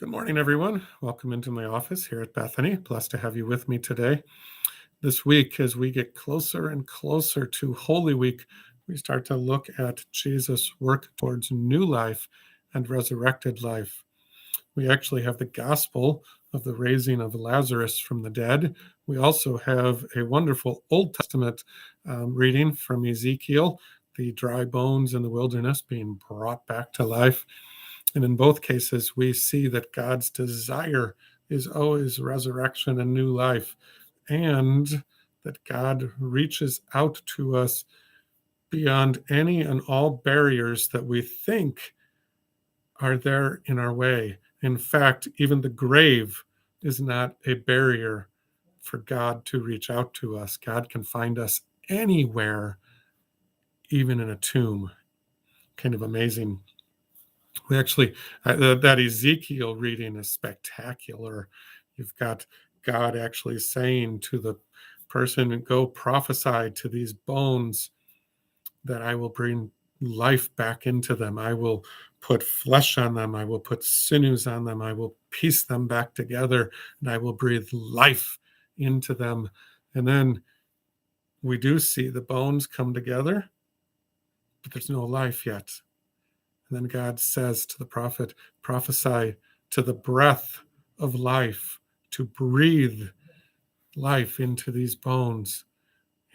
Good morning, everyone. Welcome into my office here at Bethany. Blessed to have you with me today. This week, as we get closer and closer to Holy Week, we start to look at Jesus' work towards new life and resurrected life. We actually have the gospel of the raising of Lazarus from the dead. We also have a wonderful Old Testament reading from Ezekiel, the dry bones in the wilderness being brought back to life. And in both cases, we see that God's desire is always resurrection and new life, and that God reaches out to us beyond any and all barriers that we think are there in our way. In fact, even the grave is not a barrier for God to reach out to us. God can find us anywhere, even in a tomb. Kind of amazing. We actually, that Ezekiel reading is spectacular. You've got God actually saying to the person, go prophesy to these bones that I will bring life back into them. I will put flesh on them. I will put sinews on them. I will piece them back together, and I will breathe life into them. And then we do see the bones come together, but there's no life yet. And then God says to the prophet, prophesy to the breath of life, to breathe life into these bones.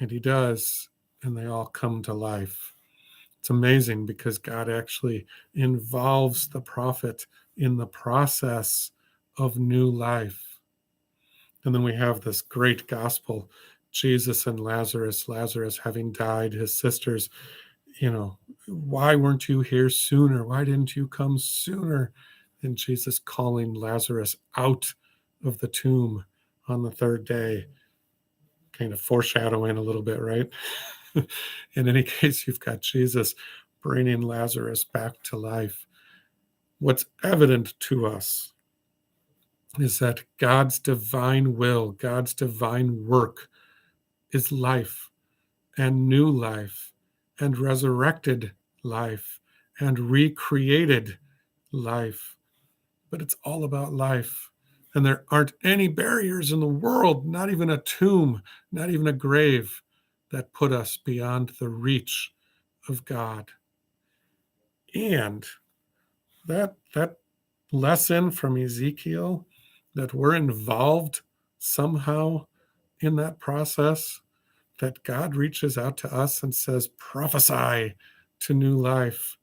And he does, and they all come to life. It's amazing because God actually involves the prophet in the process of new life. And then we have this great gospel, Jesus and Lazarus having died, his sisters, why weren't you here sooner? Why didn't you come sooner? And Jesus calling Lazarus out of the tomb on the third day, kind of foreshadowing a little bit, right? In any case, you've got Jesus bringing Lazarus back to life. What's evident to us is that God's divine will, God's divine work is life and new life and resurrected life and recreated life. But it's all about life. And there aren't any barriers in the world, not even a tomb, not even a grave, that put us beyond the reach of God. And that lesson from Ezekiel, that we're involved somehow in that process, that God reaches out to us and says, prophesy to new life,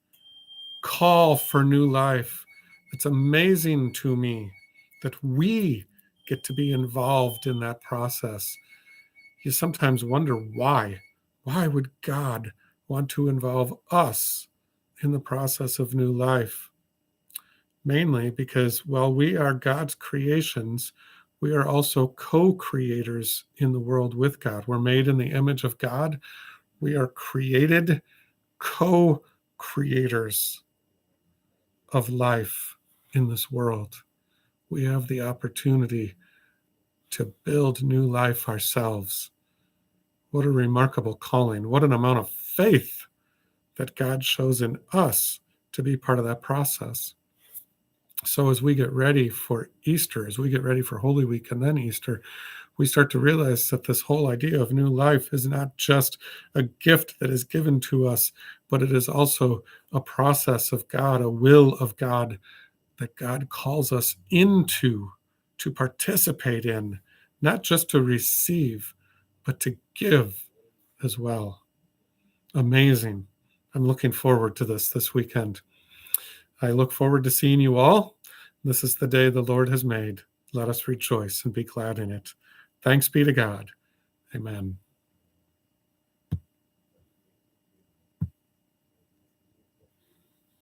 call for new life. It's amazing to me that we get to be involved in that process. You sometimes wonder why. Why would God want to involve us in the process of new life? Mainly because while we are God's creations, we are also co-creators in the world with God. We're made in the image of God. We are created co-creators of life in this world. We have the opportunity to build new life ourselves. What a remarkable calling. What an amount of faith that God shows in us to be part of that process. So as we get ready for Easter, as we get ready for Holy Week and then Easter, we start to realize that this whole idea of new life is not just a gift that is given to us, but it is also a process of God, a will of God that God calls us into, to participate in, not just to receive, but to give as well. Amazing. I'm looking forward to this weekend. I look forward to seeing you all. This is the day the Lord has made. Let us rejoice and be glad in it. Thanks be to God. Amen.